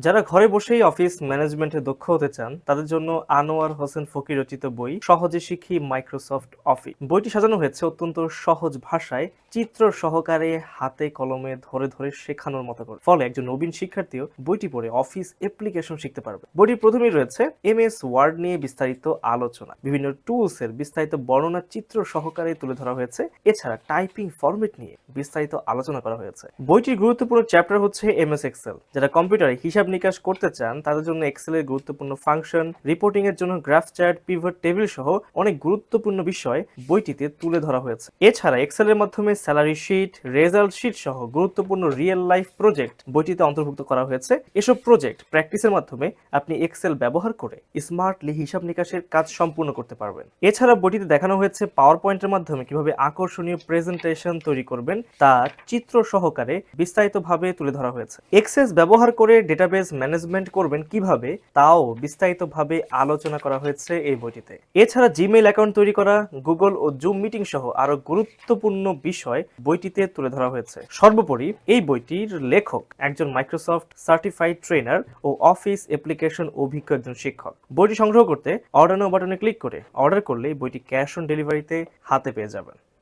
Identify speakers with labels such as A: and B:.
A: যারা ঘরে বসেই অফিস ম্যানেজমেন্টে দক্ষ হতে চান তাদের জন্য আনোয়ার হোসেন ফকির রচিত বই সহজে শিখি মাইক্রোসফট অফিস। বইটি সাজানো হয়েছে অত্যন্ত সহজ ভাষায়, চিত্র সহকারে, হাতে কলমে ধরে ধরে শেখানোর মতো করে। ফলে একজন নবীন শিক্ষার্থীও বইটি পড়ে অফিস অ্যাপ্লিকেশন শিখতে পারবে। বইটির প্রথমেই রয়েছে এমএস ওয়ার্ড নিয়ে বিস্তারিত আলোচনা, বিভিন্ন টুলস এর বিস্তারিত বর্ণনা চিত্র সহকারে তুলে ধরা হয়েছে। এছাড়া টাইপিং ফরম্যাট নিয়ে বিস্তারিত আলোচনা করা হয়েছে। বইটির গুরুত্বপূর্ণ চ্যাপ্টার হচ্ছে এমএস এক্সেল। যারা কম্পিউটারে হিসাব নিকাশ করতে চান তাদের জন্য এক্সেলের গুরুত্বপূর্ণ ফাংশন, রিপোর্টিং এর জন্য গ্রাফ চার্ট, পিভট টেবিল সহ অনেক গুরুত্বপূর্ণ বিষয় বইটিতে তুলে ধরা হয়েছে। এছাড়া এক্সেলের মাধ্যমে স্যালারি শিট, রেজাল্ট শিট সহ গুরুত্বপূর্ণ রিয়েল লাইফ প্রজেক্ট বইটিতে অন্তর্ভুক্ত করা হয়েছে। এসব প্রজেক্ট প্র্যাকটিসের মাধ্যমে আপনি এক্সেল ব্যবহার করে স্মার্টলি হিসাব নিকাশের কাজ সম্পূর্ণ করতে পারবেন। এছাড়া বইটিতে দেখানো হয়েছে পাওয়ার পয়েন্টের মাধ্যমে কিভাবে আকর্ষণীয় প্রেজেন্টেশন তৈরি করবেন তা চিত্র সহকারে বিস্তারিতভাবে তুলে ধরা হয়েছে। এক্সেস ব্যবহার করে ডেটাবেস ম্যানেজমেন্ট করবেন কিভাবে তাও বিস্তারিতভাবে আলোচনা করা হয়েছে এই বইটিতে। এছাড়া জিমেইল অ্যাকাউন্ট তৈরি করা, গুগল ও জুম মিটিং সহ আরো গুরুত্বপূর্ণ বিষয় বইটিতে তুলে ধরা হয়েছে। সর্বোপরি এই বইটির লেখক একজন মাইক্রোসফট সার্টিফাইড ট্রেনার ও অফিস অ্যাপ্লিকেশন অভিজ্ঞ একজন শিক্ষক। বইটি সংগ্রহ করতে অর্ডার নাও বাটনে ক্লিক করে অর্ডার করলেই বইটি ক্যাশ অন ডেলিভারিতে হাতে পেয়ে যাবেন।